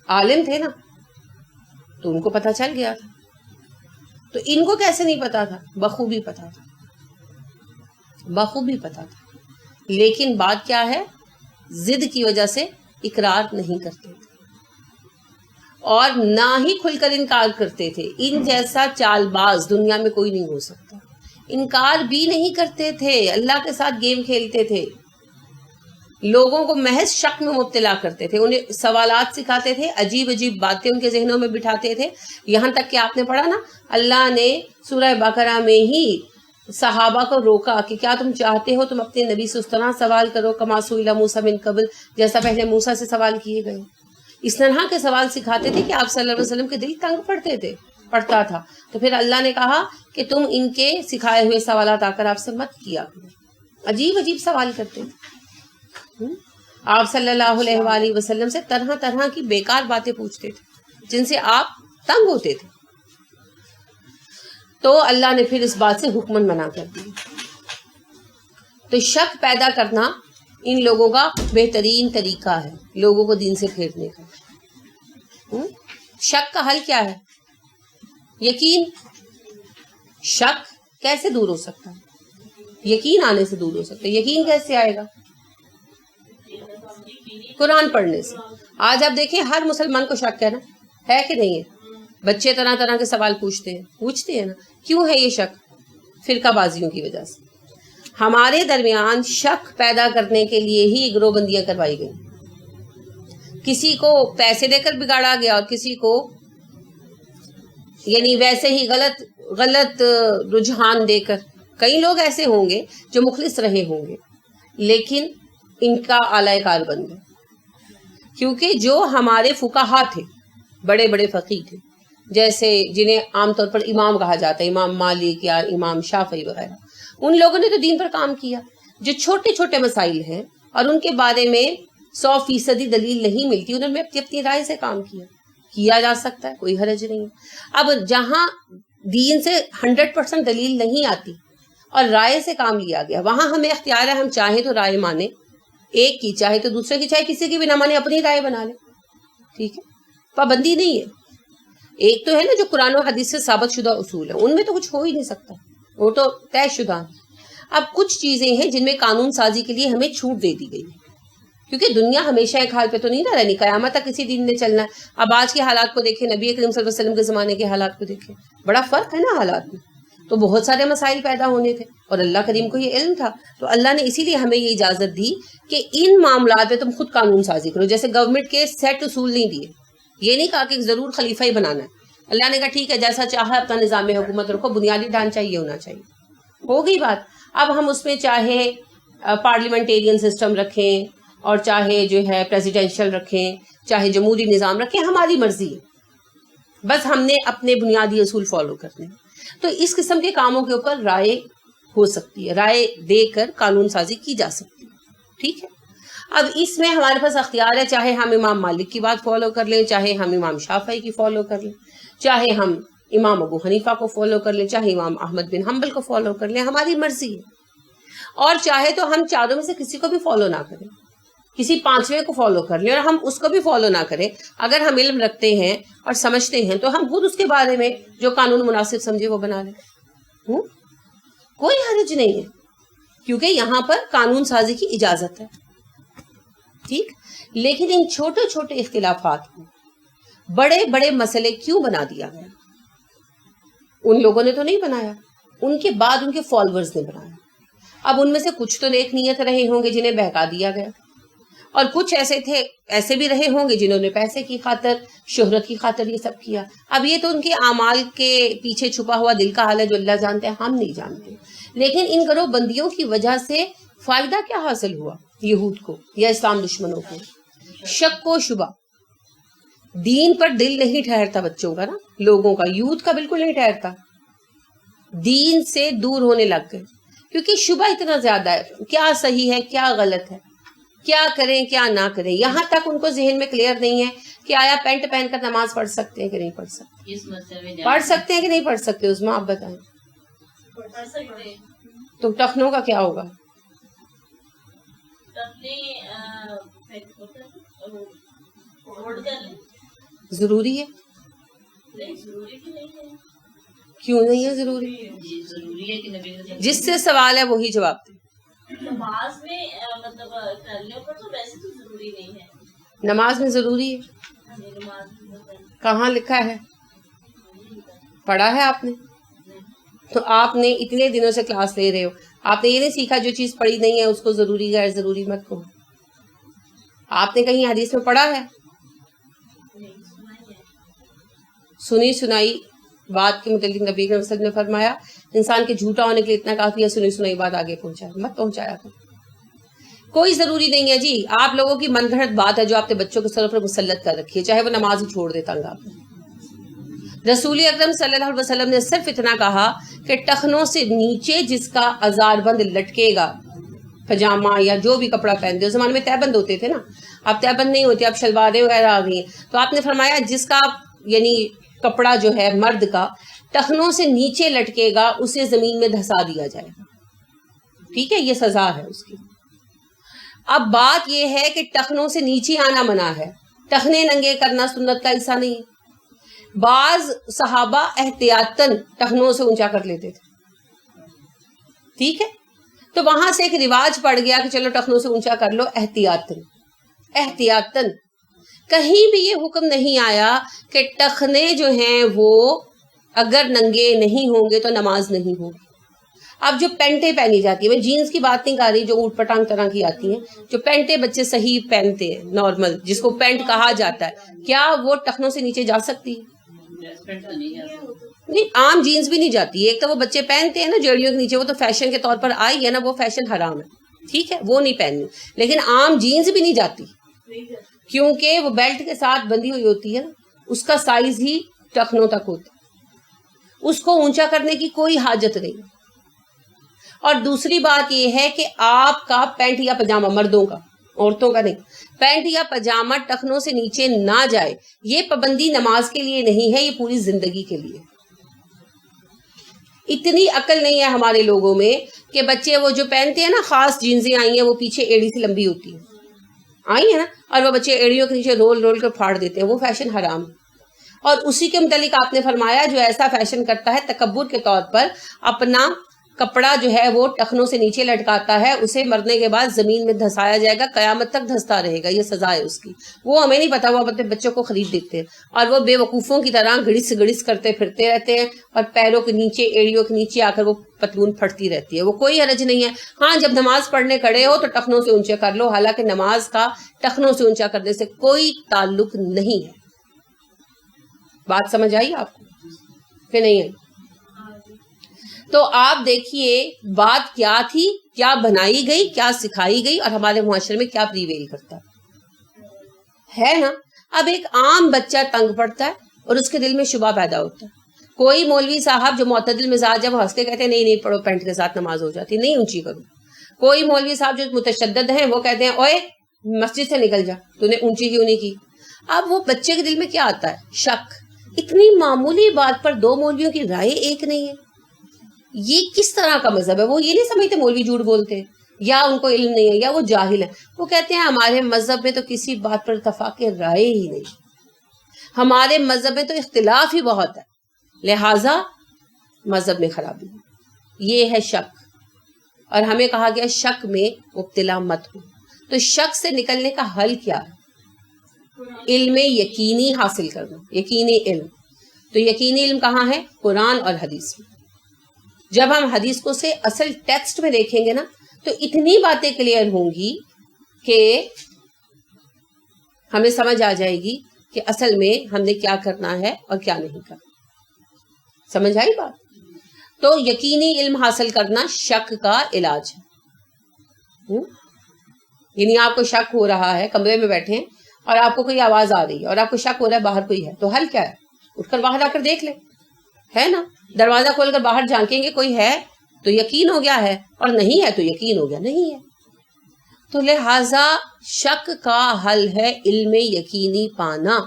عالم تھے نا, تو ان کو پتہ چل گیا تھا. تو ان کو کیسے نہیں پتا تھا؟ بخوبی پتا تھا, بخوبی پتا تھا. لیکن بات کیا ہے, ضد کی وجہ سے اقرار نہیں کرتے تھے اور نہ ہی کھل کر انکار کرتے تھے. ان جیسا چال باز دنیا میں کوئی نہیں ہو سکتا. انکار بھی نہیں کرتے تھے, اللہ کے ساتھ گیم کھیلتے تھے, لوگوں کو محض شک میں مبتلا کرتے تھے, انہیں سوالات سکھاتے تھے, عجیب عجیب باتیں ان کے ذہنوں میں بٹھاتے تھے. یہاں تک کہ آپ نے پڑھا نا, اللہ نے سورہ بقرہ میں ہی صحابہ کو روکا کہ کیا تم چاہتے ہو تم اپنے نبی سے اس طرح سوال کرو کما سئل موسیٰ من قبل, جیسا پہلے موسیٰ سے سوال کیے گئے. اس طرح کے سوال سکھاتے تھے کہ آپ صلی اللہ علیہ وسلم کے دل تنگ پڑتا تھا. تو پھر اللہ نے کہا کہ تم ان کے سکھائے ہوئے سوالات آ کر آپ سے مت کیا کرو. عجیب عجیب سوال کرتے تھے. آپ صلی اللہ علیہ وآلہ وسلم سے طرح طرح کی بیکار باتیں پوچھتے تھے جن سے آپ تنگ ہوتے تھے. تو اللہ نے پھر اس بات سے حکمن منع کر دیا. تو شک پیدا کرنا ان لوگوں کا بہترین طریقہ ہے لوگوں کو دین سے پھیرنے کا. شک کا حل کیا ہے؟ یقین. شک کیسے دور ہو سکتا ہے؟ یقین آنے سے دور ہو سکتا ہے. یقین کیسے آئے گا؟ قرآن پڑھنے سے. آج آپ دیکھیں ہر مسلمان کو شک ہے نا, ہے کہ نہیں ہے؟ بچے طرح طرح کے سوال پوچھتے ہیں نا. کیوں ہے یہ شک؟ فرقہ بازیوں کی وجہ سے. ہمارے درمیان شک پیدا کرنے کے لیے ہی گروہ بندیاں کروائی گئی. کسی کو پیسے دے کر بگاڑا گیا اور کسی کو یعنی ویسے ہی غلط رجحان دے کر. کئی لوگ ایسے ہوں گے جو مخلص رہے ہوں گے لیکن ان کا آلہ کار بن گئے, کیونکہ جو ہمارے فقہا تھے, بڑے بڑے فقیہ تھے, جیسے جنہیں عام طور پر امام کہا جاتا ہے, امام مالک یا امام شافعی وغیرہ, ان لوگوں نے تو دین پر کام کیا. جو چھوٹے چھوٹے مسائل ہیں اور ان کے بارے میں 100% دلیل نہیں ملتی, انہوں نے اپنی رائے سے کام کیا جا سکتا ہے, کوئی حرج نہیں. اب جہاں دین سے 100% دلیل نہیں آتی اور رائے سے کام لیا گیا, وہاں ہمیں اختیار ہے, ہم چاہیں تو رائے مانیں ایک کی, چاہے تو دوسرے کی, چاہے کسی کی بھی نہ مانے, اپنی رائے بنا لیں. ٹھیک ہے, پابندی نہیں ہے. ایک تو ہے نا جو قرآن و حدیث سے ثابت شدہ اصول ہیں, ان میں تو کچھ ہو ہی نہیں سکتا, وہ تو طے شدہ ہے. اب کچھ چیزیں ہیں جن میں قانون سازی کے لیے ہمیں چھوٹ دے دی گئی ہے, کیونکہ دنیا ہمیشہ ایک حال پہ تو نہیں نہ رہنی, قیامت تک کسی دین نے چلنا ہے. اب آج کے حالات کو دیکھیں, نبی کریم صلی اللہ علیہ وسلم کے زمانے کے حالات کو دیکھیں, بڑا فرق ہے نا حالات میں. تو بہت سارے مسائل پیدا ہونے تھے اور اللہ کریم کو یہ علم تھا, تو اللہ نے اسی لیے ہمیں یہ اجازت دی کہ ان معاملات میں تم خود قانون سازی کرو. جیسے گورنمنٹ کے سیٹ اصول نہیں دیے, یہ نہیں کہا کہ ضرور خلیفہ ہی بنانا ہے. اللہ نے کہا ٹھیک ہے جیسا چاہا اپنا نظام حکومت رکھو, بنیادی ڈھانچہ یہ ہونا چاہیے. ہو گئی بات. اب ہم اس میں چاہے پارلیمنٹیرین سسٹم رکھیں اور چاہے جو ہے پریزیڈینشل رکھیں, چاہے جمہوری نظام رکھیں, ہماری مرضی ہے, بس ہم نے اپنے بنیادی اصول فالو کرنے. تو اس قسم کے کاموں کے اوپر رائے ہو سکتی ہے, رائے دے کر قانون سازی کی جا سکتی ہے. ٹھیک ہے, اب اس میں ہمارے پاس اختیار ہے, چاہے ہم امام مالک کی بات فالو کر لیں, چاہے ہم امام شافعی کی فالو کر لیں, چاہے ہم امام ابو حنیفہ کو فالو کر لیں, چاہے امام احمد بن حنبل کو فالو کر لیں, ہماری مرضی ہے. اور چاہے تو ہم چاروں میں سے کسی کو بھی فالو نہ کریں, کسی پانچویں کو فالو کر لیں, اور ہم اس کو بھی فالو نہ کریں. اگر ہم علم رکھتے ہیں اور سمجھتے ہیں تو ہم خود اس کے بارے میں جو قانون مناسب سمجھے وہ بنا لیں. کوئی حرج نہیں ہے, کیونکہ یہاں پر قانون سازی کی اجازت ہے. ٹھیک, لیکن ان چھوٹے چھوٹے اختلافات کو بڑے بڑے مسئلے کیوں بنا دیا گیا؟ ان لوگوں نے تو نہیں بنایا, ان کے بعد ان کے فالوورز نے بنایا. اب ان میں سے کچھ تو نیک نیت رہے ہوں گے جنہیں بہکا دیا گیا, اور کچھ ایسے بھی رہے ہوں گے جنہوں نے پیسے کی خاطر, شہرت کی خاطر یہ سب کیا. اب یہ تو ان کے اعمال کے پیچھے چھپا ہوا دل کا حال ہے جو اللہ جانتے ہیں, ہم نہیں جانتے. لیکن ان گروہ بندیوں کی وجہ سے فائدہ کیا حاصل ہوا یہود کو یا اسلام دشمنوں کو؟ شک و شبہ. دین پر دل نہیں ٹھہرتا بچوں کا نا, لوگوں کا, یوتھ کا بالکل نہیں ٹھہرتا. دین سے دور ہونے لگ گئے کیونکہ شبہ اتنا زیادہ ہے, کیا صحیح ہے کیا غلط ہے, کیا کریں کیا نہ کریں. یہاں تک ان کو ذہن میں کلیئر نہیں ہے کہ آیا پینٹ پہن کر نماز پڑھ سکتے ہیں کہ نہیں پڑھ سکتے, پڑھ سکتے ہیں کہ نہیں پڑھ سکتے. اس میں آپ بتائیں تو ٹخنوں کا کیا ہوگا؟ ضروری ہے؟ کیوں نہیں ہے ضروری؟ جس سے سوال ہے وہی جواب دے. نماز میں مطلب کرنے پر تو ویسے تو ضروری نہیں ہے. نماز میں ضروری ہے؟ کہاں لکھا ہے؟ پڑھا ہے آپ نے؟ تو آپ نے اتنے دنوں سے کلاس لے رہے ہو, آپ نے یہ نہیں سیکھا جو چیز پڑھی نہیں ہے اس کو ضروری غیر ضروری مت کہو. آپ نے کہیں حدیث میں پڑھا ہے؟ سنی سنائی بات کے متعلق نبی کریم صلی اللہ علیہ وسلم نے فرمایا انسان کے جھوٹا ہونے کے لیے اتنا کافی ہے سنی سنائی بات آگے پہنچایا, مت پہنچایا کرو. کوئی ضروری نہیں ہے جی. آپ لوگوں کی من گھڑت بات ہے جو آپ نے بچوں کے سر پر مسلط کر رکھی ہے, چاہے وہ نماز ہی چھوڑ دیتا گا. رسول اکرم صلی اللہ علیہ وسلم نے صرف اتنا کہا کہ ٹخنوں سے نیچے جس کا ازار بند لٹکے گا, پجامہ یا جو بھی کپڑا پہنتے, اس زمانے میں تہ بند ہوتے تھے نا, اب تہ بند نہیں ہوتے, اب شلواریں وغیرہ آ گئی ہیں. تو آپ نے فرمایا جس کا یعنی کپڑا جو ہے مرد کا ٹخنوں سے نیچے لٹکے گا اسے زمین میں دھسا دیا جائے گا. ٹھیک ہے, یہ سزا ہے اس کی. اب بات یہ ہے کہ ٹخنوں سے نیچے آنا منع ہے, ٹخنے ننگے کرنا سنت کا حصہ نہیں ہے. بعض صحابہ احتیاطاً ٹخنوں سے اونچا کر لیتے تھے. ٹھیک ہے, تو وہاں سے ایک رواج پڑ گیا کہ چلو ٹخنوں سے اونچا کر لو احتیاطاً. احتیاطاً کہیں بھی یہ حکم نہیں آیا کہ ٹخنے جو ہیں وہ اگر ننگے نہیں ہوں گے تو نماز نہیں ہوگی. اب جو پینٹیں پہنی جاتی ہیں, میں جینز کی بات نہیں کر رہی جو اوٹ پٹانگ طرح کی آتی ہیں, جو پینٹیں بچے صحیح پہنتے ہیں نارمل جس کو پینٹ کہا جاتا ہے, کیا وہ ٹخنوں سے نیچے جا سکتی ہے؟ نہیں, عام جینز بھی نہیں جاتی. ایک تو وہ بچے پہنتے ہیں نا جیڑیوں کے نیچے, وہ تو فیشن کے طور پر آئی ہے نا, وہ فیشن حرام ہے. ٹھیک ہے, وہ نہیں پہننی. لیکن عام جینز بھی نہیں جاتی کیونکہ وہ بیلٹ کے ساتھ بندھی ہوئی ہوتی ہے نا, اس کا سائز ہی ٹخنوں تک ہوتا ہے, اس کو اونچا کرنے کی کوئی حاجت نہیں. اور دوسری بات یہ ہے کہ آپ کا پینٹ یا پجامہ, مردوں کا, عورتوں کا نہیں, پینٹ یا پجامہ ٹخنوں سے نیچے نہ جائے, یہ پابندی نماز کے لیے نہیں ہے, یہ پوری زندگی کے لیے. اتنی عقل نہیں ہے ہمارے لوگوں میں کہ بچے وہ جو پہنتے ہیں نا خاص جینزیں آئی ہیں وہ پیچھے ایڑی سے لمبی ہوتی ہیں, آئی ہیں نا, اور وہ بچے ایڑیوں کے نیچے رول رول کر پھاڑ دیتے ہیں, وہ فیشن حرام. اور اسی کے متعلق آپ نے فرمایا جو ایسا فیشن کرتا ہے تکبر کے طور پر اپنا کپڑا جو ہے وہ ٹخنوں سے نیچے لٹکاتا ہے, اسے مرنے کے بعد زمین میں دھسایا جائے گا, قیامت تک دھستا رہے گا, یہ سزا ہے اس کی. وہ ہمیں نہیں پتا, وہ اپنے بچوں کو خرید دیتے ہیں اور وہ بے وقوفوں کی طرح گڑس گڑس کرتے پھرتے رہتے ہیں, اور پیروں کے نیچے ایڑیوں کے نیچے آ کر وہ پتلون پھٹتی رہتی ہے. وہ کوئی حرج نہیں ہے. ہاں, جب نماز پڑھنے کھڑے ہو تو ٹخنوں سے اونچے کر لو, حالانکہ نماز کا ٹخنوں سے اونچا کرنے سے کوئی تعلق نہیں ہے. بات سمجھ آئی آپ کو کہ نہیں آئی؟ تو آپ دیکھیے بات کیا تھی, کیا بنائی گئی, کیا سکھائی گئی, اور ہمارے معاشرے میں کیا پریویل کرتا ہے نا. اب ایک عام بچہ تنگ پڑتا ہے اور اس کے دل میں شبہ پیدا ہوتا ہے. کوئی مولوی صاحب جو معتدل مزاج ہے وہ ہنس کے کہتے ہیں نہیں نہیں پڑھو, پینٹ کے ساتھ نماز ہو جاتی, نہیں اونچی کرو. کوئی مولوی صاحب جو متشدد ہیں وہ کہتے ہیں اوئے مسجد سے نکل جا, تو نے اونچی کیوں نہیں کی. اب وہ بچے کے دل میں کیا آتا ہے, شک. اتنی معمولی بات پر دو مولویوں کی رائے ایک نہیں ہے, یہ کس طرح کا مذہب ہے؟ وہ یہ نہیں سمجھتے مولوی جھوٹ بولتے ہیں یا ان کو علم نہیں ہے یا وہ جاہل ہے. وہ کہتے ہیں ہمارے مذہب میں تو کسی بات پر اتفاق رائے ہی نہیں, ہمارے مذہب میں تو اختلاف ہی بہت ہے, لہٰذا مذہب میں خرابی ہے. یہ ہے شک, اور ہمیں کہا گیا شک میں مبتلا مت ہو. تو شک سے نکلنے کا حل کیا ہے؟ علم یقینی حاصل کرنا, یقینی علم. تو یقینی علم کہاں ہے؟ قرآن اور حدیث میں. جب ہم حدیث کو سے اصل ٹیکسٹ میں دیکھیں گے نا تو اتنی باتیں کلیئر ہوں گی کہ ہمیں سمجھ آ جائے گی کہ اصل میں ہم نے کیا کرنا ہے اور کیا نہیں کرنا. سمجھ آئی بات؟ تو یقینی علم حاصل کرنا شک کا علاج ہے. یعنی آپ کو شک ہو رہا ہے, کمرے میں بیٹھے ہیں اور آپ کو کوئی آواز آ رہی ہے اور آپ کو شک ہو رہا ہے باہر کوئی ہے, تو حل کیا ہے؟ اٹھ کر باہر آ کر دیکھ لیں, ہے نا. دروازہ کھول کر باہر جھانکیں گے کوئی ہے تو یقین ہو گیا ہے, اور نہیں ہے تو یقین ہو گیا نہیں ہے. تو لہٰذا شک کا حل ہے علم یقینی پانا,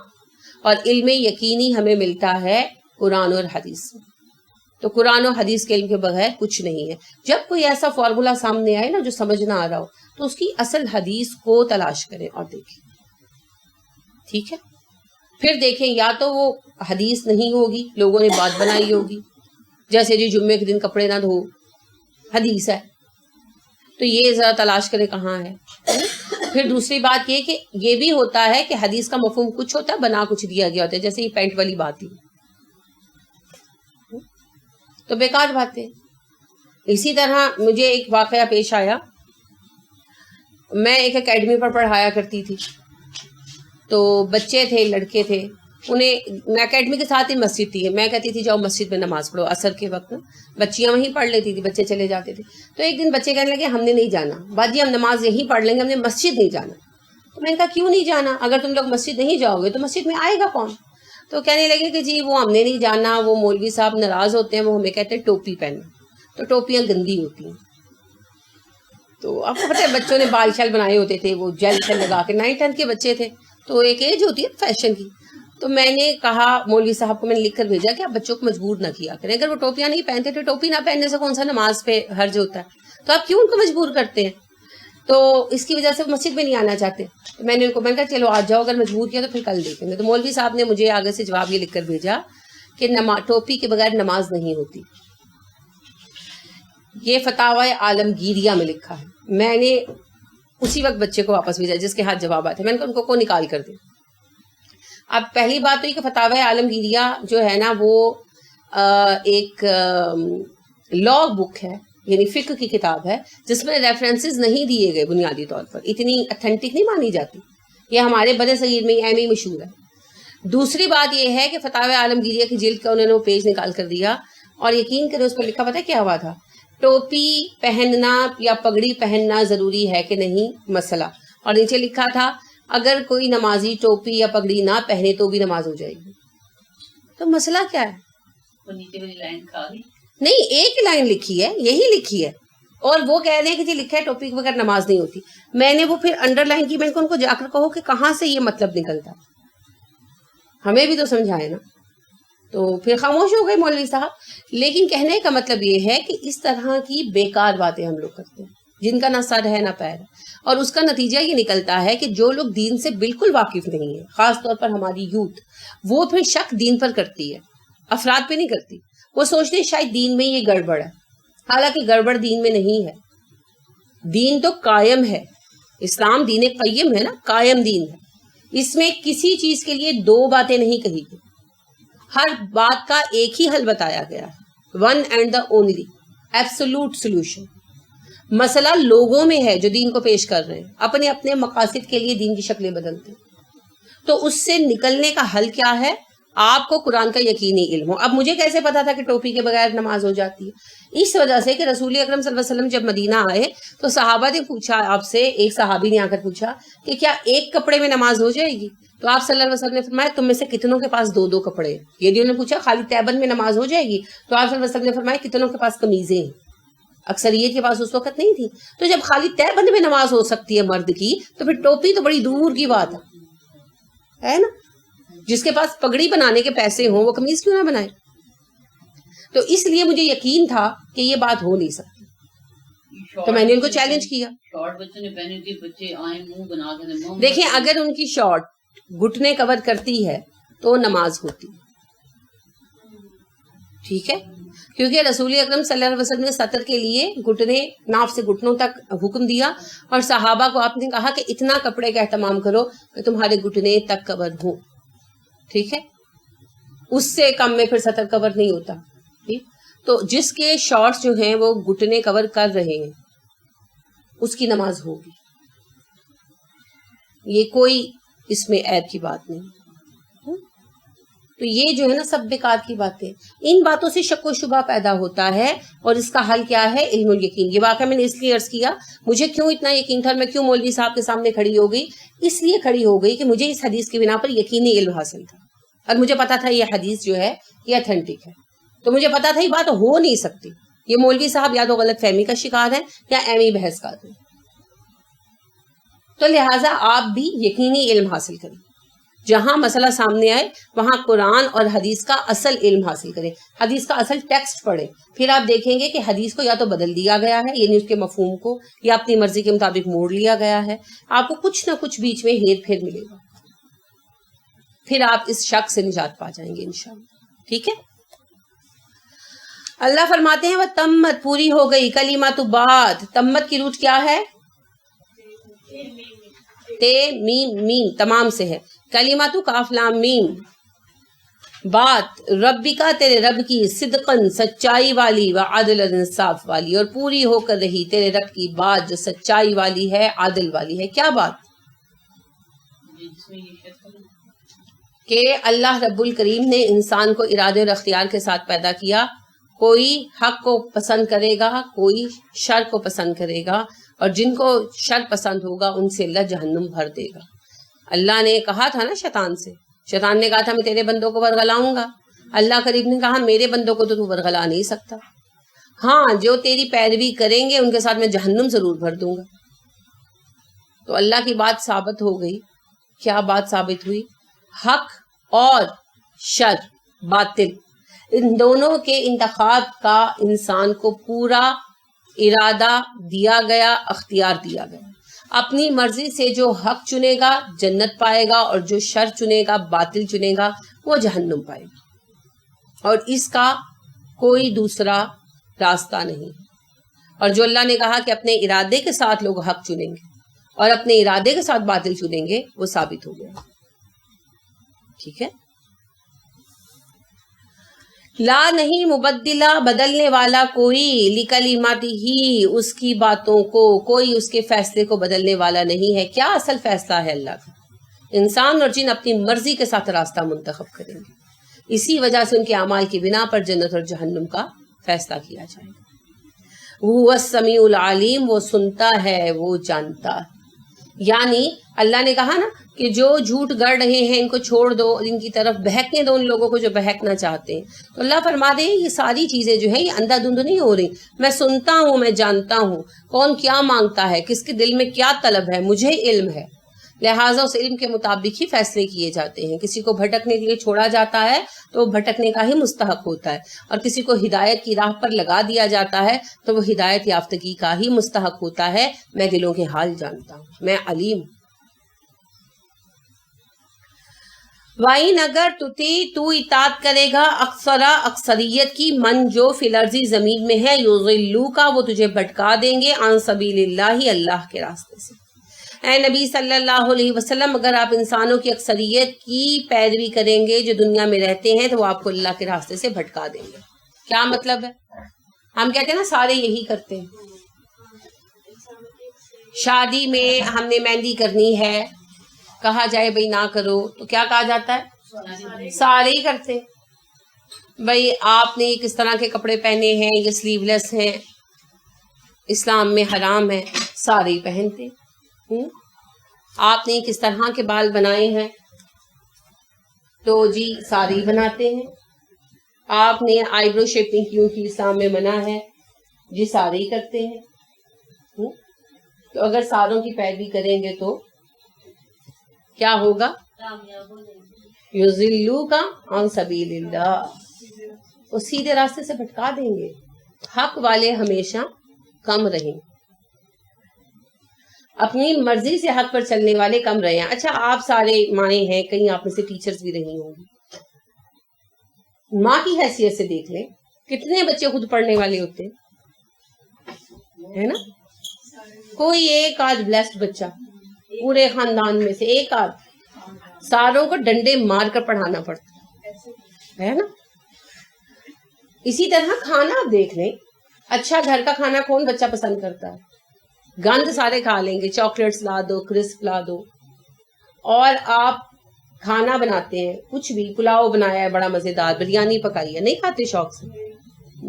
اور علم یقینی ہمیں ملتا ہے قرآن اور حدیث سے. تو قرآن و حدیث کے علم کے بغیر کچھ نہیں ہے. جب کوئی ایسا فارمولا سامنے آئے نا جو سمجھ نہ آ رہا ہو تو اس کی اصل حدیث کو تلاش کریں اور دیکھیں. ٹھیک ہے, پھر دیکھیں یا تو وہ حدیث نہیں ہوگی, لوگوں نے بات بنائی ہوگی, جیسے جی جمعے کے دن کپڑے نہ دھو, حدیث ہے, تو یہ ذرا تلاش کرے کہاں ہے. پھر دوسری بات یہ کہ یہ بھی ہوتا ہے کہ حدیث کا مفہوم کچھ ہوتا ہے, بنا کچھ دیا گیا ہوتا ہے, جیسے یہ پینٹ والی بات ہی, تو بیکار بات ہے. اسی طرح مجھے ایک واقعہ پیش آیا, میں ایک اکیڈمی پر پڑھایا کرتی تھی, تو بچے تھے, لڑکے تھے, انہیں اکیڈمی کے ساتھ ہی مسجد تھی, میں کہتی تھی جاؤ مسجد میں نماز پڑھو, عصر کے وقت بچیاں وہیں پڑھ لیتی تھی, بچے چلے جاتے تھے. تو ایک دن بچے کہنے لگے ہم نے نہیں جانا باجی, ہم نماز یہیں پڑھ لیں گے, ہم نے مسجد نہیں جانا. تو میں نے کہا کیوں نہیں جانا, اگر تم لوگ مسجد نہیں جاؤ گے تو مسجد میں آئے گا کون؟ تو کہنے لگے کہ جی وہ ہم نے نہیں جانا, وہ مولوی صاحب ناراض ہوتے ہیں, وہ ہمیں کہتے ہیں ٹوپی پہننا, تو ٹوپیاں گندی ہوتی ہیں. تو آپ کو پتہ ہے بچوں نے بال شال بنائے ہوتے تھے, وہ جیل شل لگا کے, 9th 10th کے بچے تھے, تو ایک ایج ہوتی ہے فیشن کی. تو میں نے کہا مولوی صاحب کو میں نے لکھ کر بھیجا کہ آپ بچوں کو مجبور نہ کیا کریں, اگر وہ ٹوپیاں نہیں پہنتے تو ٹوپی نہ پہننے سے کون سا نماز پہ حرج ہوتا ہے, تو آپ کیوں ان کو مجبور کرتے ہیں؟ تو اس کی وجہ سے وہ مسجد میں نہیں آنا چاہتے. تو میں نے ان کو کہا چلو آ جاؤ, اگر مجبور کیا تو پھر کل دیکھیں گے. تو مولوی صاحب نے مجھے آگے سے جواب یہ لکھ کر بھیجا کہ ٹوپی کے بغیر نماز نہیں ہوتی. یہ فتاوی عالمگیریہ میں لکھا ہے. میں نے اسی وقت بچے کو واپس بھیجا جس کے ہاتھ جواب آئے تھے, میں نے کہا ان کو نکال کر دیں. اب پہلی بات تو یہ کہ فتاوی عالمگیریہ جو ہے نا وہ ایک لا بک ہے, یعنی فقہ کی کتاب ہے, جس میں ریفرنسز نہیں دیے گئے بنیادی طور پر, اتنی اتھینٹک نہیں مانی جاتی. یہ ہمارے بر صغیر میں ایم ہی مشہور ہے. دوسری بات یہ ہے کہ فتاوی عالمگیریہ کی جلد کا انہوں نے وہ پیج نکال کر دیا, اور یقین کریں اس پر لکھا پتہ ہے کیا ہوا تھا, ٹوپی پہننا یا پگڑی پہننا ضروری ہے کہ نہیں مسئلہ, اور نیچے لکھا تھا اگر کوئی نمازی ٹوپی یا پگڑی نہ پہنے تو بھی نماز ہو جائے گی. تو مسئلہ کیا ہے؟ وہ نیچے والی لائن کھا گئی نہیں, ایک لائن لکھی ہے, یہی لکھی ہے, اور وہ کہہ رہے ہیں کہ جی لکھا ہے ٹوپی کے بغیر نماز نہیں ہوتی. میں نے وہ پھر انڈر لائن کی, میں ان کو جا کر کہو کہ کہاں سے یہ مطلب نکلتا, ہمیں بھی تو سمجھائے نا. تو پھر خاموش ہو گئے مولوی صاحب. لیکن کہنے کا مطلب یہ ہے کہ اس طرح کی بیکار باتیں ہم لوگ کرتے ہیں جن کا نہ سر ہے نہ پیر ہے, اور اس کا نتیجہ یہ نکلتا ہے کہ جو لوگ دین سے بالکل واقف نہیں ہے, خاص طور پر ہماری یوتھ, وہ پھر شک دین پر کرتی ہے, افراد پہ نہیں کرتی. وہ سوچتے ہیں شاید دین میں یہ گڑبڑ ہے, حالانکہ گڑبڑ دین میں نہیں ہے. دین تو قائم ہے, اسلام دین قیم ہے نا, قائم دین ہے. اس میں کسی چیز کے لیے دو باتیں نہیں کہی گئی, ہر بات کا ایک ہی حل بتایا گیا ہے, one and the only absolute solution. مسئلہ لوگوں میں ہے جو دین کو پیش کر رہے ہیں, اپنے اپنے مقاصد کے لیے دین کی شکلیں بدلتے ہیں. تو اس سے نکلنے کا حل کیا ہے؟ آپ کو قرآن کا یقینی علم ہو. اب مجھے کیسے پتا تھا کہ ٹوپی کے بغیر نماز ہو جاتی ہے؟ اس وجہ سے کہ رسول اکرم صلی اللہ علیہ وسلم جب مدینہ آئے تو صحابہ نے پوچھا آپ سے, ایک صحابی نے آ کر پوچھا کہ کیا ایک کپڑے میں نماز ہو جائے گی؟ تو آپ صلی اللہ علیہ وسلم نے فرمایا تم میں سے کتنوں کے پاس 2 کپڑے ہیں؟ یہ انہوں نے پوچھا خالی تیبند میں نماز ہو جائے گی؟ تو آپ صلی اللہ علیہ وسلم نے فرمایا کتنوں کے پاس قمیضیں ہیں؟ اکثریت کے پاس اس وقت نہیں تھی. تو جب خالی تیبند میں نماز ہو سکتی ہے مرد کی, تو پھر ٹوپی تو بڑی دور کی بات ہے نا. جس کے پاس پگڑی بنانے کے پیسے ہوں وہ قمیض کیوں نہ بنائے؟ تو اس لیے مجھے یقین تھا کہ یہ بات ہو نہیں سکتی, تو میں نے ان کو چیلنج کیا. شارٹ بچوں نے پہنے تھے, بچے آئے منہ بنا کے, دیکھیں اگر ان کی شارٹ گھٹنے کور کرتی ہے تو نماز ہوتی, ٹھیک ہے, کیونکہ رسول اکرم صلی اللہ علیہ وسلم نے سطر کے لیے گھٹنے, ناف سے گھٹنوں تک حکم دیا, اور صحابہ کو آپ نے کہا کہ اتنا کپڑے کا اہتمام کرو کہ تمہارے گھٹنے تک کور ہو, ٹھیک ہے, اس سے کم میں پھر سطر کور نہیں ہوتا. ٹھیک, تو جس کے شارٹس جو ہیں وہ گھٹنے کور کر رہے ہیں اس کی نماز ہوگی, یہ کوئی اس میں عیب کی بات نہیں. تو یہ جو ہے نا سب بیکار کی باتیں, ان باتوں سے شک و شبہ پیدا ہوتا ہے, اور اس کا حل کیا ہے؟ علم الیقین. یہ واقعہ میں نے اس لیے عرض کیا, مجھے کیوں اتنا یقین تھا اور میں کیوں مولوی صاحب کے سامنے کھڑی ہو گئی, اس لیے کھڑی ہو گئی کہ مجھے اس حدیث کی بنا پر یقینی علم حاصل تھا, اور مجھے پتا تھا یہ حدیث جو ہے یہ اتھینٹک ہے. تو مجھے پتا تھا یہ بات ہو نہیں سکتی, یہ مولوی صاحب یا تو غلط فہمی کا شکار ہے یا ایمی بحث کا ہے. تو لہٰذا آپ بھی یقینی علم حاصل کریں, جہاں مسئلہ سامنے آئے وہاں قرآن اور حدیث کا اصل علم حاصل کریں, حدیث کا اصل ٹیکسٹ پڑھیں. پھر آپ دیکھیں گے کہ حدیث کو یا تو بدل دیا گیا ہے, یعنی اس کے مفہوم کو, یا اپنی مرضی کے مطابق موڑ لیا گیا ہے. آپ کو کچھ نہ کچھ بیچ میں ہیر پھیر ملے گا. پھر آپ اس شک سے نجات پا جائیں گے انشاءاللہ. ٹھیک ہے. اللہ فرماتے ہیں وہ تمت پوری ہو گئی کلمات بات. تمت کی روٹ کیا ہے؟ تے میم میم تمام سے ہے. کلمات کاف لام میم. بات ربی کا تیرے رب کی صدقن سچائی والی و عدل انصاف والی، اور پوری ہو کر رہی تیرے رب کی بات جو سچائی والی ہے عادل والی ہے. کیا بات؟ کہ اللہ رب الکریم نے انسان کو ارادے اور اختیار کے ساتھ پیدا کیا. کوئی حق کو پسند کرے گا، کوئی شر کو پسند کرے گا، اور جن کو شر پسند ہوگا ان سے اللہ جہنم بھر دے گا. اللہ نے کہا تھا نا شیطان سے، شیطان نے کہا تھا میں تیرے بندوں کو ورگلاؤں گا. اللہ کریم نے کہا میرے بندوں کو تو ورگلا نہیں سکتا، ہاں جو تیری پیروی کریں گے ان کے ساتھ میں جہنم ضرور بھر دوں گا. تو اللہ کی بات ثابت ہو گئی. کیا بات ثابت ہوئی؟ حق اور شر باطل ان دونوں کے انتخاب کا انسان کو پورا ارادہ دیا گیا، اختیار دیا گیا. اپنی مرضی سے جو حق چنے گا جنت پائے گا، اور جو شر چنے گا باطل چنے گا وہ جہنم پائے گا. اور اس کا کوئی دوسرا راستہ نہیں. اور جو اللہ نے کہا کہ اپنے ارادے کے ساتھ لوگ حق چنیں گے اور اپنے ارادے کے ساتھ باطل چنیں گے، وہ ثابت ہو گیا. ٹھیک ہے. لا نہیں مبدلہ بدلنے والا کوئی لکلماتی ہی اس کی باتوں کو، کوئی اس کے فیصلے کو بدلنے والا نہیں ہے. کیا اصل فیصلہ ہے اللہ کا؟ انسان اور جن اپنی مرضی کے ساتھ راستہ منتخب کریں گے، اسی وجہ سے ان کے اعمال کی بنا پر جنت اور جہنم کا فیصلہ کیا جائے گا. وہ السمیع العلیم، وہ سنتا ہے وہ جانتا ہے. یعنی اللہ نے کہا نا کہ جو جھوٹ گڑ رہے ہیں ان کو چھوڑ دو، ان کی طرف بہکنے دو ان لوگوں کو جو بہکنا چاہتے ہیں. تو اللہ فرما دے یہ ساری چیزیں جو ہیں یہ اندھا دھند نہیں ہو رہی. میں سنتا ہوں، میں جانتا ہوں کون کیا مانگتا ہے، کس کے دل میں کیا طلب ہے، مجھے علم ہے. لہٰذا اس علم کے مطابق ہی فیصلے کیے جاتے ہیں. کسی کو بھٹکنے کے لیے چھوڑا جاتا ہے تو وہ بھٹکنے کا ہی مستحق ہوتا ہے، اور کسی کو ہدایت کی راہ پر لگا دیا جاتا ہے تو وہ ہدایت یافتگی کا ہی مستحق ہوتا ہے. میں دلوں کے حال جانتا ہوں، میں علیم. وَإِنْ اگر تو اطاعت کرے گا اکثریت کی، من جو فی الارض زمین میں ہے، یضلوک وہ تجھے بھٹکا دیں گے، عن سبیل اللہ اللہ کے راستے سے. اے نبی صلی اللہ علیہ وسلم اگر آپ انسانوں کی اکثریت کی پیروی کریں گے جو دنیا میں رہتے ہیں تو وہ آپ کو اللہ کے راستے سے بھٹکا دیں گے. کیا مطلب ہے؟ ہم کہتے ہیں نا سارے یہی کرتے ہیں. شادی میں ہم نے مہندی کرنی ہے، کہا جائے بھئی نہ کرو تو کیا کہا جاتا ہے؟ سارے ہی کرتے. بھئی آپ نے کس طرح کے کپڑے پہنے ہیں، یہ سلیو لیس ہیں، اسلام میں حرام ہے، سارے ہی پہنتے. آپ نے کس طرح کے بال بنائے ہیں تو جی سارے ہی بناتے ہیں. آپ نے آئی برو شیپنگ کیوں کی، اسلام میں منع ہے، جی سارے ہی کرتے ہیں. تو اگر ساروں کی پیروی کریں گے تو کیا ہوگا؟ یضلوک عن سبیل اللہ، وہ سیدھے راستے سے بھٹکا دیں گے. حق والے ہمیشہ کم رہیں، اپنی مرضی سے حق پر چلنے والے کم رہے ہیں. اچھا آپ سارے مائیں ہیں، کہیں آپ میں سے ٹیچرز بھی رہی ہوں گی. ماں کی حیثیت سے دیکھ لیں کتنے بچے خود پڑھنے والے ہوتے ہیں، ہے نا؟ کوئی ایک آدھ بلیسڈ بچہ پورے خاندان میں سے ایک آدھ، ساروں کو ڈنڈے مار کر پڑھانا پڑتا ہے نا. اسی طرح کھانا آپ دیکھ لیں، اچھا گھر کا کھانا کون بچہ پسند کرتا ہے؟ گند سارے کھا لیں گے، چاکلیٹس لا دو، کرسپ لا دو. اور آپ کھانا بناتے ہیں، کچھ بھی پلاؤ بنایا ہے بڑا مزیدار، بریانی پکائی ہے، نہیں کھاتے شوق سے،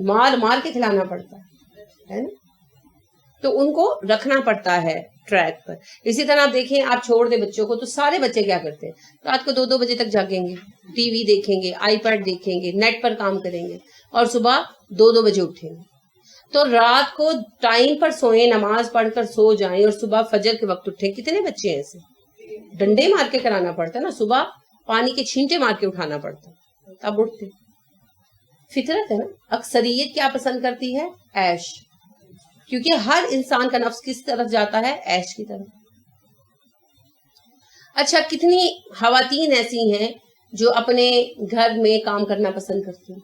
مار مار کے کھلانا پڑتا ہے نا. تو ان کو رکھنا پڑتا ہے ٹریک پر. اسی طرح آپ دیکھیں، آپ چھوڑ دیں بچوں کو تو سارے بچے کیا کرتے ہیں؟ رات کو 2 بجے تک جاگیں گے، ٹی وی دیکھیں گے، آئی پیڈ دیکھیں گے، نیٹ پر کام کریں گے، اور صبح 2 بجے اٹھیں گے. تو رات کو ٹائم پر سوئیں، نماز پڑھ کر سو جائیں، اور صبح فجر کے وقت اٹھیں. کتنے بچے ہیں ایسے؟ ڈنڈے مار کے کرانا پڑتا ہے نا، صبح پانی کے چھینٹے مار کے اٹھانا پڑتا ہے تب اٹھتے. فطرت ہے نا. اکثریت کیا پسند کرتی ہے؟ عیش. کیونکہ ہر انسان کا نفس کس طرف جاتا ہے؟ عیش کی طرف. اچھا کتنی خواتین ایسی ہیں جو اپنے گھر میں کام کرنا پسند کرتی ہیں.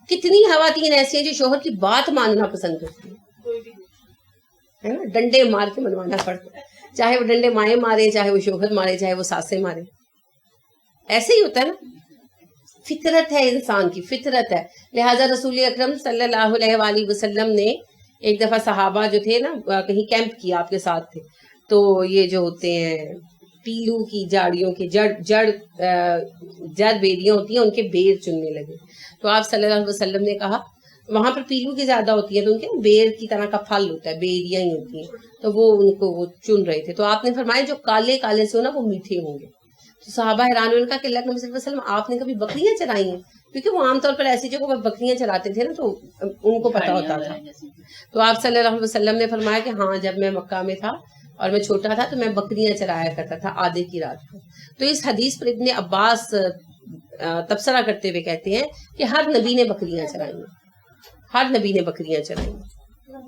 کتنی خواتین ایسی ہیں جو شوہر کی بات ماننا پسند کرتی ہیں, ہے نا, ڈنڈے مار کے منوانا پڑتا ہے, چاہے وہ ڈنڈے مائیں مارے, چاہے وہ شوہر مارے, چاہے وہ ساسیں مارے. ایسے ہی ہوتا ہے نا, فطرت ہے, انسان کی فطرت ہے. لہٰذا رسول اکرم صلی اللہ علیہ وآلہ وسلم نے ایک دفعہ صحابہ جو تھے نا کہیں کیمپ کیا, آپ کے ساتھ تھے, تو یہ جو ہوتے ہیں پیلو کی جاڑیوں کے جڑ بیریاں ہوتی ہیں, ان کے بیر چننے لگے. تو آپ صلی اللہ علیہ وسلم نے کہا, وہاں پر پیلو کی زیادہ ہوتی ہے تو ان کے بیر کی طرح کا پھل ہوتا ہے, بیریاں ہی ہوتی ہیں, تو وہ ان کو وہ چن رہے تھے. تو آپ نے فرمایا جو کالے کالے سے ہو نا وہ میٹھے ہوں گے. تو صحابہ حیران ہونے کا کہ اللہ کے نبی صلی اللہ علیہ وسلم آپ نے کبھی بکریاں چرائی ہیں, کیونکہ وہ عام طور پر ایسی جگہوں پر بکریاں چراتے تھے نا, تو ان کو پتا ہوتا تھا. تو آپ صلی اللہ علیہ وسلم نے فرمایا کہ ہاں, جب میں مکہ میں تھا اور میں چھوٹا تھا تو میں بکریاں چرایا کرتا تھا آدھے کی رات کو. تو اس حدیث پر ابن عباس تبصرہ کرتے ہوئے کہتے ہیں کہ ہر نبی نے بکریاں چرائی ہیں, ہر نبی نے بکریاں چرائی ہیں.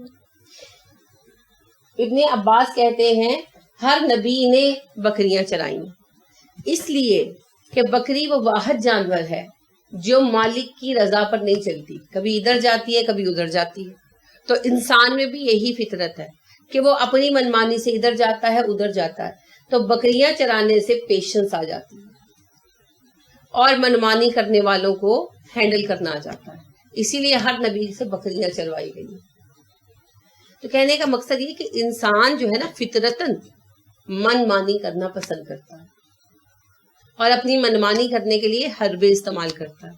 ابن عباس کہتے ہیں ہر نبی نے بکریاں چرائی ہیں, اس لیے کہ بکری وہ واحد جانور ہے جو مالک کی رضا پر نہیں چلتی, کبھی ادھر جاتی ہے کبھی ادھر جاتی ہے. تو انسان میں بھی یہی فطرت ہے کہ وہ اپنی منمانی سے ادھر جاتا ہے ادھر جاتا ہے. تو بکریاں چرانے سے پیشنس آ جاتی ہے اور منمانی کرنے والوں کو ہینڈل کرنا آ جاتا ہے, اسی لیے ہر نبی سے بکریاں چروائی گئی. تو کہنے کا مقصد یہ کہ انسان جو ہے نا فطرتاً منمانی کرنا پسند کرتا ہے اور اپنی منمانی کرنے کے لیے حربے استعمال کرتا ہے.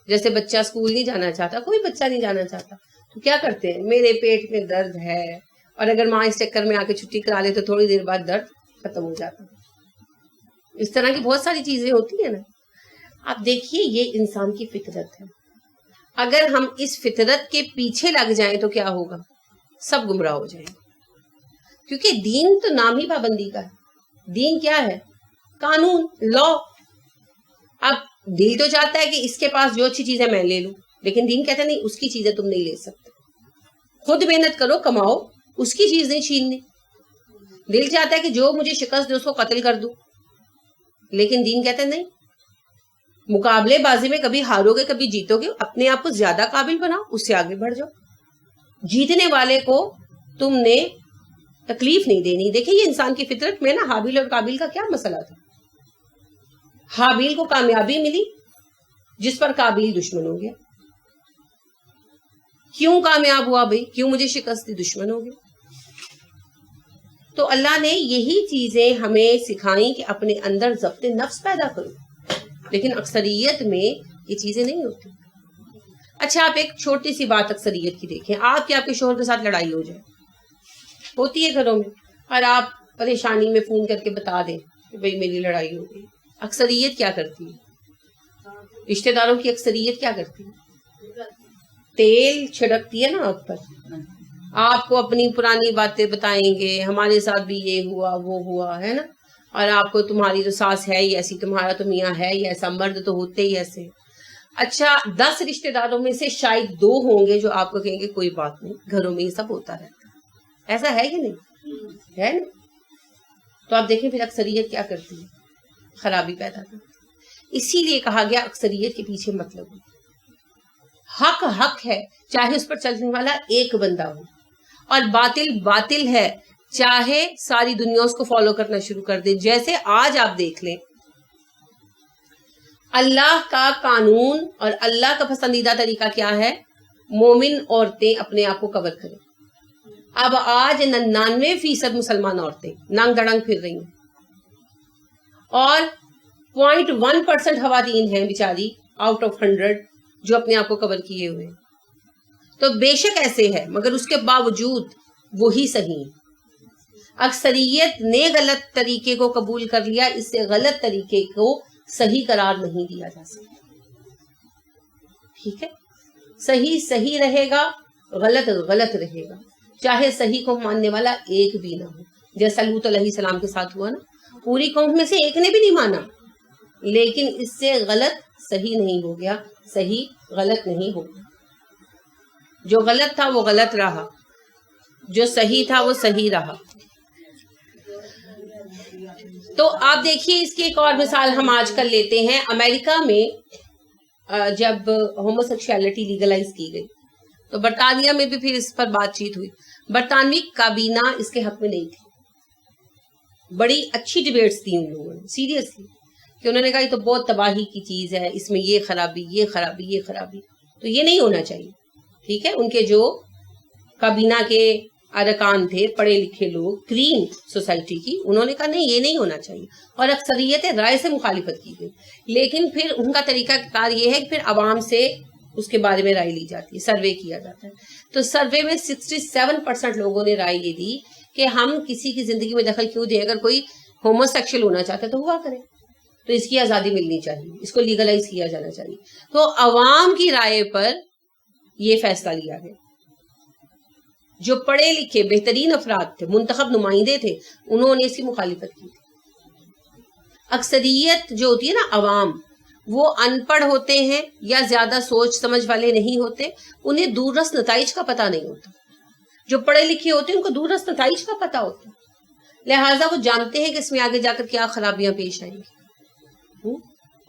جیسے بچہ اسکول نہیں جانا چاہتا, کوئی بچہ نہیں جانا چاہتا, تو کیا کرتے ہیں, میرے پیٹ میں درد ہے, اور اگر ماں اس چکر میں آ کے چھٹی کرا لے تو تھوڑی دیر بعد درد ختم ہو جاتا. اس طرح کی بہت ساری چیزیں ہوتی ہیں نا. آپ دیکھیے یہ انسان کی فطرت ہے. اگر ہم اس فطرت کے پیچھے لگ جائیں تو کیا ہوگا, سب گمراہ ہو جائیں. کیونکہ دین تو نام ہی پابندی کا ہے. دین کیا ہے, قانون, لا. اب دل تو چاہتا ہے کہ اس کے پاس جو اچھی چیز ہے میں لے لوں, لیکن دین کہتا ہے نہیں, اس کی چیزیں تم نہیں لے سکتے, خود محنت کرو کماؤ, اس کی چیز نہیں چھیننی. دل چاہتا ہے کہ جو مجھے شکست دے اس کو قتل کر دوں, لیکن دین کہتا ہے نہیں, مقابلے بازی میں کبھی ہارو گے کبھی جیتو گے, اپنے آپ کو زیادہ قابل بناؤ, اس سے آگے بڑھ جاؤ. جیتنے والے کو تم نے تکلیف نہیں دینی. دیکھیں یہ انسان کی فطرت میں نا, حابیل اور قابیل کا کیا مسئلہ تھا. حابیل کو کامیابی ملی جس پر قابیل دشمن ہو گیا. کیوں کامیاب ہوا بھائی, کیوں مجھے شکست دی, دشمن ہو گیا. تو اللہ نے یہی چیزیں ہمیں سکھائیں کہ اپنے اندر ضبط نفس پیدا کرو, لیکن اکثریت میں یہ چیزیں نہیں ہوتی. اچھا آپ ایک چھوٹی سی بات اکثریت کی دیکھیں, آپ کے شوہر کے ساتھ لڑائی ہو جائے, ہوتی ہے گھروں میں, اور آپ پریشانی میں فون کر کے بتا دیں کہ بھئی میری لڑائی ہو گئی. اکثریت کیا کرتی ہے, رشتہ داروں کی اکثریت کیا کرتی ہے, تیل چھڑکتی ہے نا آگ پر, آپ کو اپنی پرانی باتیں بتائیں گے, ہمارے ساتھ بھی یہ ہوا وہ ہوا, ہے نا, اور آپ کو تمہاری تو ساس ہے ہی ایسی, تمہارا تو میاں ہے ہی ایسا, مرد تو ہوتے ہی ایسے. اچھا 10 رشتہ داروں میں سے شاید 2 ہوں گے جو آپ کو کہیں گے کوئی بات نہیں, گھروں میں یہ سب ہوتا رہتا ہے. ایسا ہے کہ نہیں, ہے نا. تو آپ دیکھیں پھر اکثریت کیا کرتی ہے, خرابی پیدا کرتی. اسی لیے کہا گیا اکثریت کے پیچھے مت لگو. حق حق ہے چاہے اس پر چلنے والا ایک بندہ ہو, اور باطل باطل ہے چاہے ساری دنیا اس کو فالو کرنا شروع کر دے. جیسے آج آپ دیکھ لیں اللہ کا قانون اور اللہ کا پسندیدہ طریقہ کیا ہے, مومن عورتیں اپنے آپ کو کور کریں. اب آج 99% مسلمان عورتیں ننگ دڑنگ پھر رہی ہیں, اور 0.1% خواتین ہیں بیچاری آؤٹ آف 100 جو اپنے آپ کو کور کیے ہوئے. تو بے شک ایسے ہے, مگر اس کے باوجود وہی صحیح. اکثریت نے غلط طریقے کو قبول کر لیا, اس سے غلط طریقے کو صحیح قرار نہیں دیا جا سکتا. ٹھیک ہے, صحیح صحیح رہے گا, غلط غلط رہے گا, چاہے صحیح کو ماننے والا ایک بھی نہ ہو. جیسا لوط علیہ السلام کے ساتھ ہوا نا, پوری قوم میں سے ایک نے بھی نہیں مانا, لیکن اس سے غلط صحیح نہیں ہو گیا, صحیح غلط نہیں ہو گیا. جو غلط تھا وہ غلط رہا, جو صحیح تھا وہ صحیح رہا. تو آپ دیکھیے اس کی ایک اور مثال ہم آج کل لیتے ہیں. امریکہ میں جب ہومو سیکشولیٹی لیگلائز کی گئی تو برطانیہ میں بھی پھر اس پر بات چیت ہوئی. برطانوی کابینہ اس کے حق میں نہیں تھی. بڑی اچھی ڈیبیٹس تھی ان لوگوں نے سیریسلی, کہ انہوں نے کہا یہ تو بہت تباہی کی چیز ہے, اس میں یہ خرابی یہ خرابی یہ خرابی, تو یہ نہیں ہونا چاہیے. ٹھیک ہے, ان کے جو کابینہ کے ارکان تھے پڑھے لکھے لوگ کلین سوسائٹی کی, انہوں نے کہا نہیں یہ نہیں ہونا چاہیے, اور اکثریت رائے سے مخالفت کی گئی. لیکن پھر ان کا طریقہ کار یہ ہے کہ پھر عوام سے اس کے بارے میں رائے لی جاتی ہے, سروے کیا جاتا ہے. تو سروے میں 67% لوگوں نے رائے یہ دی کہ ہم کسی کی زندگی میں دخل کیوں دیں, اگر کوئی ہومو سیکشل ہونا چاہتا ہے تو ہوا کرے, تو اس کی آزادی ملنی چاہیے, اس کو لیگلائز کیا جانا چاہیے. تو عوام کی رائے پر یہ فیصلہ لیا گیا. جو پڑھے لکھے بہترین افراد تھے, منتخب نمائندے تھے, انہوں نے اس کی مخالفت کی تھی. اکثریت جو ہوتی ہے نا عوام, وہ ان پڑھ ہوتے ہیں یا زیادہ سوچ سمجھ والے نہیں ہوتے, انہیں دور رس نتائج کا پتہ نہیں ہوتا. جو پڑھے لکھے ہوتے ہیں ان کو دور رس نتائج کا پتہ ہوتا, لہٰذا وہ جانتے ہیں کہ اس میں آگے جا کر کیا خرابیاں پیش آئیں گی,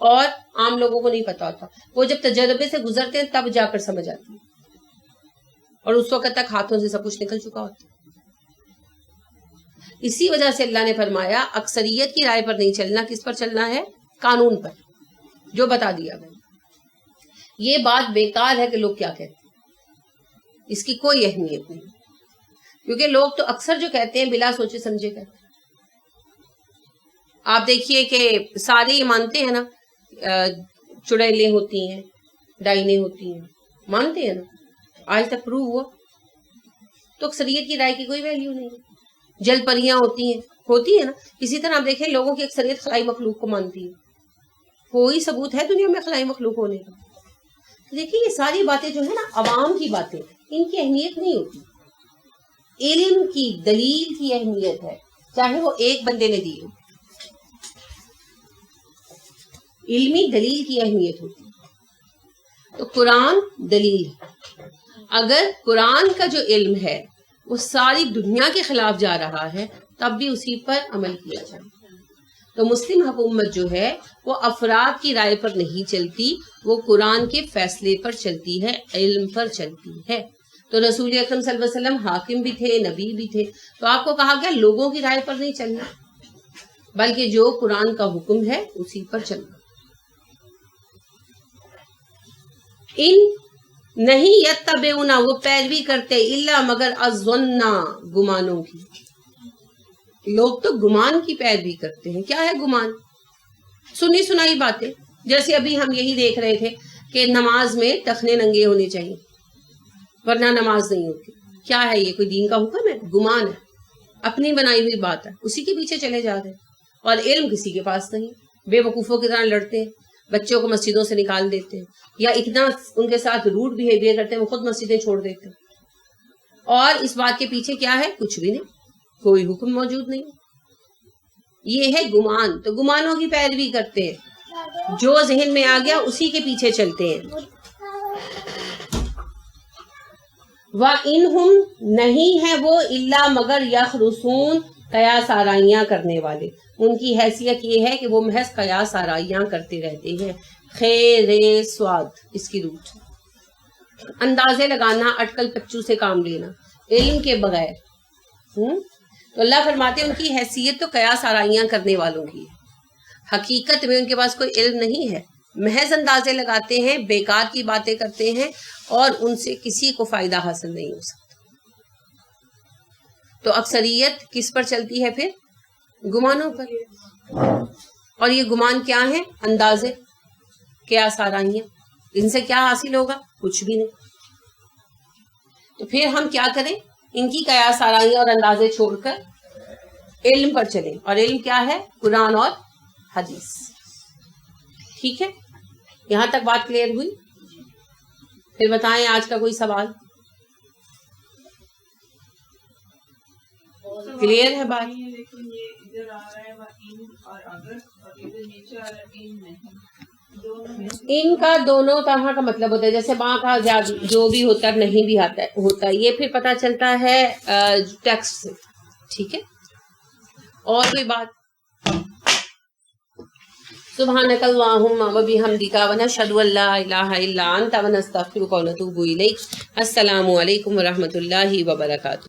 اور عام لوگوں کو نہیں پتا ہوتا. وہ جب تجربے سے گزرتے ہیں تب جا کر سمجھ آتی ہے, اور اس وقت تک ہاتھوں سے سب کچھ نکل چکا ہوتا ہے. اسی وجہ سے اللہ نے فرمایا اکثریت کی رائے پر نہیں چلنا, کس پر چلنا ہے؟ قانون پر, جو بتا دیا گیا. یہ بات بیکار ہے کہ لوگ کیا کہتے ہیں, اس کی کوئی اہمیت نہیں, کیونکہ لوگ تو اکثر جو کہتے ہیں بلا سوچے سمجھے کہتے ہیں. آپ دیکھیے کہ سارے یہ مانتے ہیں نا, چڑیلیں ہوتی ہیں, ڈائنیں ہوتی ہیں, مانتے ہیں نا, آج تک پروو ہوا. تو اکثریت کی رائے کی کوئی ویلیو نہیں ہے. جل پریاں ہوتی ہیں نا. اسی طرح آپ دیکھیں لوگوں کی اکثریت خلائی مخلوق کو مانتی ہے. کوئی ثبوت ہے دنیا میں خلائی مخلوق ہونے کا؟ دیکھیں یہ ساری باتیں جو ہے نا عوام کی باتیں, ان کی اہمیت نہیں ہوتی. علم کی دلیل کی اہمیت ہے, چاہے وہ ایک بندے نے دی ہو. علمی دلیل کی اہمیت ہوتی ہے. تو قرآن دلیل ہے. اگر قرآن کا جو علم ہے وہ ساری دنیا کے خلاف جا رہا ہے تب بھی اسی پر عمل کیا جائے. تو مسلم حکومت جو ہے وہ افراد کی رائے پر نہیں چلتی, وہ قرآن کے فیصلے پر چلتی ہے, علم پر چلتی ہے. تو رسول اکرم صلی اللہ علیہ وسلم حاکم بھی تھے, نبی بھی تھے, تو آپ کو کہا گیا لوگوں کی رائے پر نہیں چلنا, بلکہ جو قرآن کا حکم ہے اسی پر چلنا. ان نہیں یتبعون, وہ پیروی کرتے, الا مگر الظن, گمانوں کی. لوگ تو گمان کی پیروی کرتے ہیں. کیا ہے گمان؟ سنی سنائی باتیں. جیسے ابھی ہم یہی دیکھ رہے تھے کہ نماز میں ٹخنے ننگے ہونے چاہیے ورنہ نماز نہیں ہوتی. کیا ہے یہ؟ کوئی دین کا حکم ہے؟ گمان ہے, اپنی بنائی ہوئی بات ہے, اسی کے پیچھے چلے جا رہے ہیں. اور علم کسی کے پاس نہیں, بے وقوفوں کی طرح لڑتے ہیں, بچوں کو مسجدوں سے نکال دیتے ہیں, یا اتنا ان کے ساتھ روڈ بیہیویئر کرتے ہیں وہ خود مسجدیں چھوڑ دیتے ہیں. اور اس بات کے پیچھے کیا ہے؟ کچھ بھی نہیں, کوئی حکم موجود نہیں. یہ ہے گمان. تو گمانوں کی پیروی کرتے ہیں, جو ذہن میں آ گیا اسی کے پیچھے چلتے ہیں. وَإِنْهُمْ, نہیں ہے وہ, الا مگر یخرصون, قیاس آرائیاں کرنے والے. ان کی حیثیت یہ ہے کہ وہ محض قیاس آرائیاں کرتے رہتے ہیں. خیر سواد, اس کی روٹ اندازے لگانا, اٹکل پچو سے کام لینا علم کے بغیر. تو اللہ فرماتے ہیں ان کی حیثیت تو قیاس آرائیاں کرنے والوں کی ہے. حقیقت میں ان کے پاس کوئی علم نہیں ہے, محض اندازے لگاتے ہیں, بیکار کی باتیں کرتے ہیں, اور ان سے کسی کو فائدہ حاصل نہیں ہو سکتا. تو اکثریت کس پر چلتی ہے پھر؟ گمانوں پر. اور یہ گمان کیا ہیں؟ اندازے, قیاس آرائیاں. ان سے کیا حاصل ہوگا؟ کچھ بھی نہیں. تو پھر ہم کیا کریں؟ ان کی قیاس آرائیاں اور اندازے چھوڑ کر علم پر چلیں. اور علم کیا ہے؟ قرآن اور حدیث. ٹھیک ہے, یہاں تک بات کلیئر ہوئی؟ پھر بتائیں آج کا کوئی سوال. کلیئر ہے بات؟ ان کا دونوں طرح کا مطلب ہوتا ہے. جیسے ماں کا جو بھی ہوتا ہے نہیں بھی ہوتا ہے, یہ پھر پتہ چلتا ہے ٹیکسٹ سے. ٹھیک ہے, اور کوئی بات؟ سبحانک اللہم و بحمدک و نشہد ان لا الہ الا انت و نستغفرک و نتوب الیک. السلام علیکم و رحمۃ اللہ وبرکاتہ.